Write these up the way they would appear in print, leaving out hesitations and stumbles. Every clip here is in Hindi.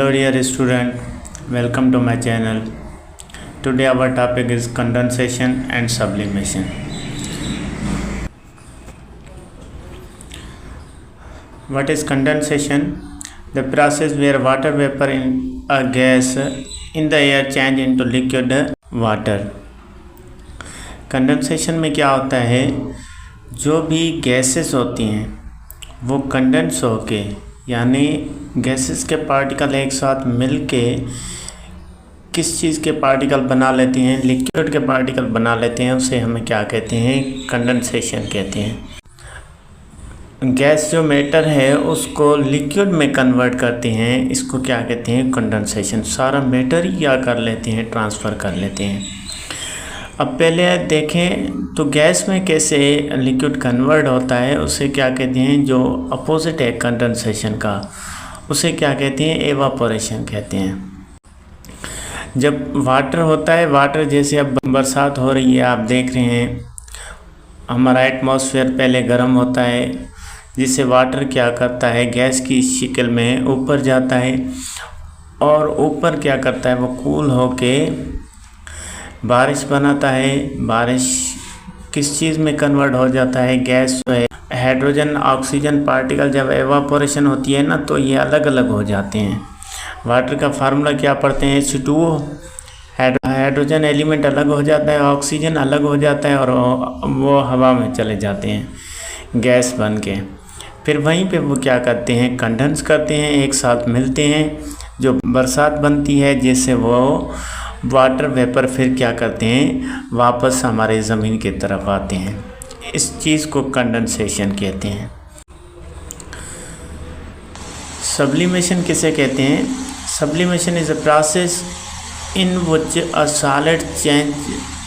Hello dear student, welcome to my channel. Today our topic is condensation and sublimation. What is condensation? The process where water vapor in a gas in the air change into liquid water. Condensation में क्या होता है, जो भी गैसेस होती हैं वो कंडेंस होके यानी गैसेस के पार्टिकल एक साथ मिलके किस चीज़ के पार्टिकल बना लेते हैं, लिक्विड के पार्टिकल बना लेते हैं, उसे हमें क्या कहते हैं, कंडेंसेशन कहते हैं। गैस जो मैटर है उसको लिक्विड में कन्वर्ट करते हैं, इसको क्या कहते हैं, कंडेंसेशन। सारा मैटर ही क्या कर लेते हैं, ट्रांसफ़र कर लेते हैं। अब पहले देखें तो गैस में कैसे लिक्विड कन्वर्ट होता है, उसे क्या कहते हैं, जो अपोजिट है कंडेंसेशन का, उसे क्या कहते हैं, एवापोरेशन कहते हैं। जब वाटर होता है, वाटर जैसे अब बरसात हो रही है, आप देख रहे हैं हमारा एटमॉस्फेयर पहले गर्म होता है, जिससे वाटर क्या करता है, गैस की शक्ल में ऊपर जाता है और ऊपर क्या करता है, वो कूल होके बारिश बनाता है। बारिश किस चीज़ में कन्वर्ट हो जाता है, गैस जो है हाइड्रोजन ऑक्सीजन पार्टिकल जब एवापोरेशन होती है ना, तो ये अलग अलग हो जाते हैं। वाटर का फार्मूला क्या पढ़ते हैं, H2O, हाइड्रोजन एलिमेंट अलग हो जाता है, ऑक्सीजन अलग हो जाता है और वो हवा में चले जाते हैं गैस बन के। फिर वहीं पे वो क्या करते हैं, कंडेंस करते हैं, एक साथ मिलते हैं, जो बरसात बनती है, जिससे वो वाटर वेपर फिर क्या करते हैं, वापस हमारे ज़मीन की तरफ आते हैं। इस चीज़ को कंडेंसेशन कहते हैं। सब्लिमेशन किसे कहते हैं? Sublimation is a process in which a solid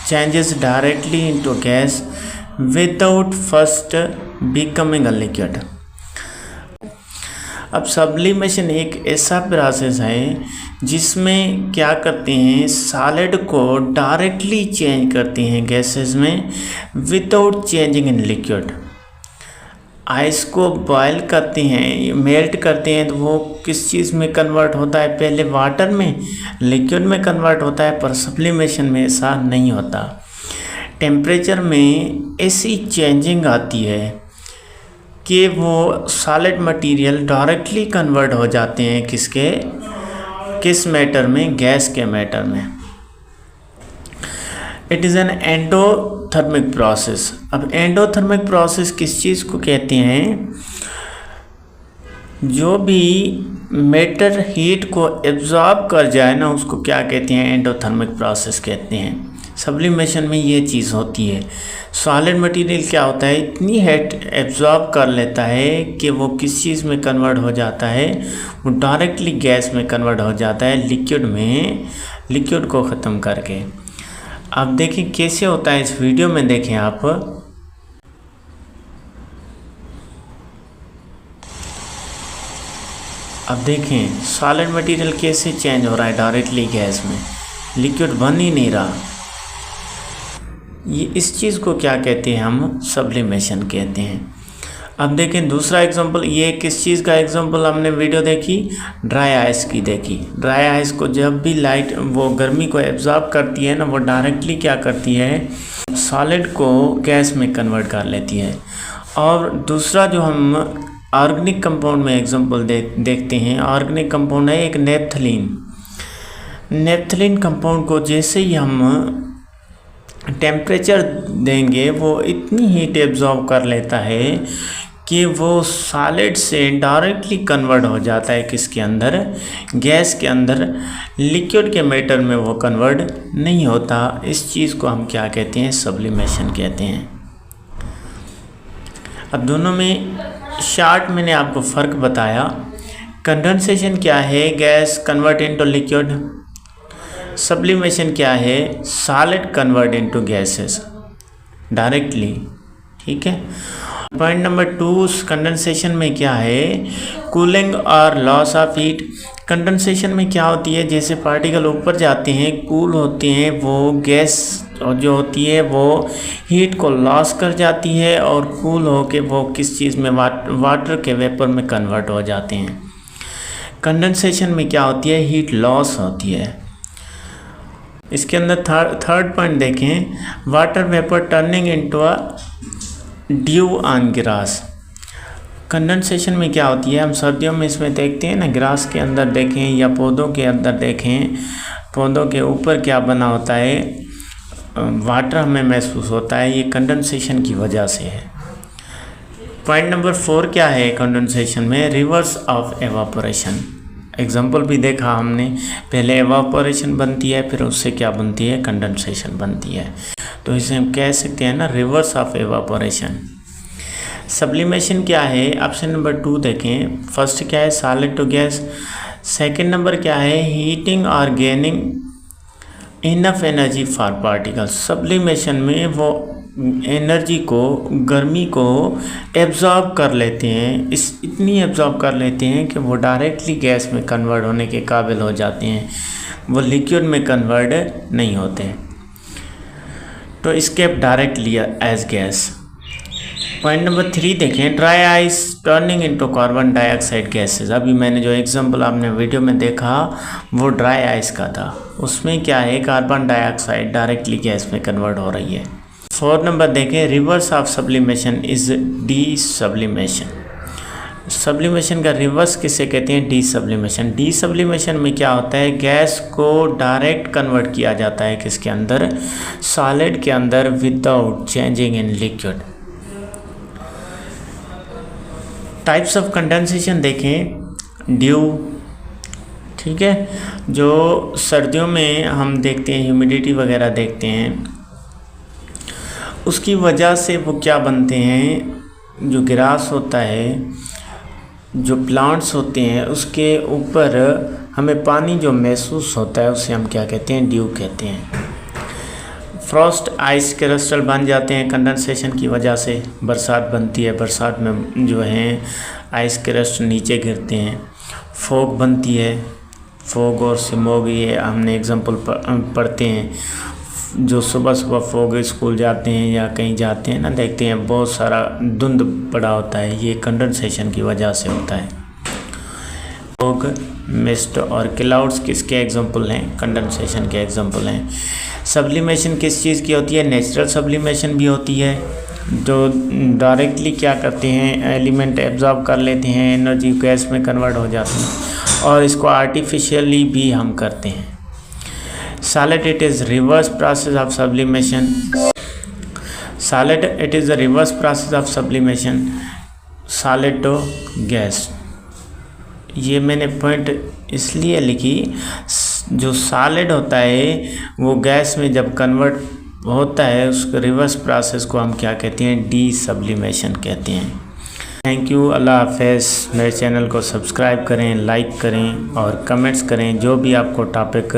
changes directly into gas without first becoming a liquid. अब सब्लिमेशन एक ऐसा प्रोसेस है जिसमें क्या करते हैं, सॉलिड को डायरेक्टली चेंज करते हैं गैसेस में without changing in liquid. Ice को बॉयल करते हैं, मेल्ट करते हैं, तो वो किस चीज़ में कन्वर्ट होता है, पहले वाटर में, लिक्विड में कन्वर्ट होता है। पर सब्लिमेशन में ऐसा नहीं होता। टेम्परेचर में ऐसी चेंजिंग आती है कि वो सॉलिड मटेरियल डायरेक्टली कन्वर्ट हो जाते हैं किस मैटर में, गैस के मैटर में। It is an endothermic process. अब एंडोथर्मिक प्रोसेस किस चीज़ को कहते हैं, जो भी मैटर हीट को एब्जॉर्ब कर जाए ना, उसको क्या कहते हैं, एंडोथर्मिक प्रोसेस कहते हैं। सब्लिमेशन में ये चीज़ होती है, सॉलिड मटेरियल क्या होता है, इतनी हीट एब्जॉर्ब कर लेता है कि वो किस चीज़ में कन्वर्ट हो जाता है, वो डायरेक्टली गैस में कन्वर्ट हो जाता है, लिक्विड में, लिक्विड को ख़त्म करके। अब देखिए कैसे होता है, इस वीडियो में देखें आप। अब देखें सॉलिड मटेरियल कैसे चेंज हो रहा है डायरेक्टली गैस में, लिक्विड बन ही नहीं रहा। ये इस चीज़ को क्या कहते हैं, हम सब्लिमेशन कहते हैं। अब देखें दूसरा एग्जांपल, ये किस चीज़ का एग्जांपल हमने वीडियो देखी, ड्राई आइस की देखी। ड्राई आइस को जब भी लाइट वो गर्मी को एब्जॉर्ब करती है ना, वो डायरेक्टली क्या करती है, सॉलिड को गैस में कन्वर्ट कर लेती है। और दूसरा जो हम ऑर्गेनिक कंपाउंड में एग्जांपल देखते हैं, ऑर्गेनिक कंपाउंड है एक नेपथलीन। नेपथलीन कंपाउंड को जैसे ही हम टेम्परेचर देंगे, वो इतनी हीट एब्जॉर्ब कर लेता है कि वो सॉलिड से डायरेक्टली कन्वर्ट हो जाता है किसके अंदर, गैस के अंदर। लिक्विड के मैटर में वो कन्वर्ट नहीं होता। इस चीज़ को हम क्या कहते हैं, सब्लिमेशन कहते हैं। अब दोनों में शॉर्ट मैंने आपको फ़र्क बताया। कंडेंसेशन क्या है, gas convert into liquid. Sublimation क्या है, solid convert into gases directly. ठीक है। पॉइंट नंबर 2, कंडेंसेशन में क्या है, कूलिंग और लॉस ऑफ हीट। कंडेंसेशन में क्या होती है, जैसे पार्टिकल ऊपर जाते हैं, कूल होते हैं, वो गैस जो होती है वो हीट को लॉस कर जाती है और कूल होके वो किस चीज़ में, वाटर के वेपर में कन्वर्ट हो जाते हैं। कंडेंसेशन में क्या होती है, हीट लॉस होती है। इसके अंदर थर्ड पॉइंट देखें, water vapour turning into a due on grass. Condensation में क्या होती है, हम सर्दियों में इसमें देखते हैं ना, ग्रास के अंदर देखें या पौधों के अंदर देखें, पौधों के ऊपर क्या बना होता है, वाटर हमें महसूस होता है, ये कंडेंसेशन की वजह से है। पॉइंट नंबर 4 क्या है कंडेंसेशन में, रिवर्स ऑफ एवापोरेशन। एग्जाम्पल भी देखा हमने, पहले एवापोरेशन बनती है, फिर उससे क्या बनती है, कंडेंसेशन बनती है। तो इसे हम कह सकते हैं ना, रिवर्स ऑफ एवापोरेशन। सब्लिमेशन क्या है, ऑप्शन नंबर 2 देखें। फर्स्ट क्या है, solid to gas. Second number क्या है, हीटिंग और gaining enough energy for particles. Sublimation में वो एनर्जी को, गर्मी को एब्जॉर्ब कर लेते हैं, इतनी एब्जॉर्ब कर लेते हैं कि वो डायरेक्टली गैस में कन्वर्ट होने के काबिल हो जाते हैं, वो लिक्विड में कन्वर्ट नहीं होते। तो escape directly as gas. Point number 3 देखें, dry ice turning into carbon dioxide gases. अभी मैंने जो एग्जांपल आपने वीडियो में देखा वो ड्राई आइस का था, उसमें क्या है, कार्बन डाइऑक्साइड डायरेक्टली गैस में कन्वर्ट हो रही है। 4 नंबर देखें, reverse of sublimation is D sublimation. Sublimation का रिवर्स किसे कहते हैं, डी सब्लिमेशन। डी सब्लिमेशन में क्या होता है, गैस को डायरेक्ट कन्वर्ट किया जाता है किसके अंदर, सॉलिड के अंदर, without changing in liquid. Types of condensation देखें, ड्यू, ठीक है, जो सर्दियों में हम देखते हैं, ह्यूमिडिटी वगैरह देखते हैं, उसकी वजह से वो क्या बनते हैं, जो ग्रास होता है, जो प्लांट्स होते हैं, उसके ऊपर हमें पानी जो महसूस होता है उसे हम क्या कहते हैं, ड्यू कहते हैं। फ्रॉस्ट आइस क्रिस्टल बन जाते हैं कंडेंसेशन की वजह से, बरसात बनती है, बरसात में जो है आइस क्रिस्टल नीचे गिरते हैं। फॉग बनती है, फॉग और स्मॉग, ये हमने एग्जांपल पढ़ते हैं, जो सुबह सुबह फॉग स्कूल जाते हैं या कहीं जाते हैं ना, देखते हैं बहुत सारा धुंध पड़ा होता है, ये कंडेंसेशन की वजह से होता है। फॉग, मिस्ट और क्लाउड्स किसके एग्जांपल हैं, कंडेंसेशन के एग्जांपल हैं। सब्लिमेशन किस चीज़ की होती है, नेचुरल सब्लिमेशन भी होती है, जो डायरेक्टली क्या करते हैं, एलिमेंट एब्जॉर्ब कर लेते हैं, एनर्जी गैस में कन्वर्ट हो जाती है, और इसको आर्टिफिशियली भी हम करते हैं। Solid, it is reverse process of sublimation. Solid, it is the reverse process of sublimation, solid to gas. ये मैंने पॉइंट इसलिए लिखी, जो सॉलिड होता है वो गैस में जब कन्वर्ट होता है, उस रिवर्स प्रोसेस को हम क्या कहते हैं, डी सब्लिमेशन कहते हैं। थैंक यू, अल्लाह हाफ़िज़। मेरे चैनल को सब्सक्राइब करें, लाइक करें और कमेंट्स करें। जो भी आपको टॉपिक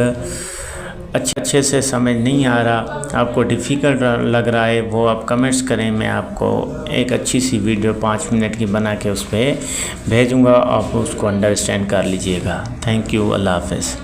अच्छे से समझ नहीं आ रहा, आपको डिफ़िकल्ट लग रहा है, वो आप कमेंट्स करें, मैं आपको एक अच्छी सी वीडियो 5 मिनट की बना के उस पर भेजूँगा, आप उसको अंडरस्टैंड कर लीजिएगा। थैंक यू, अल्लाह हाफ़िज़।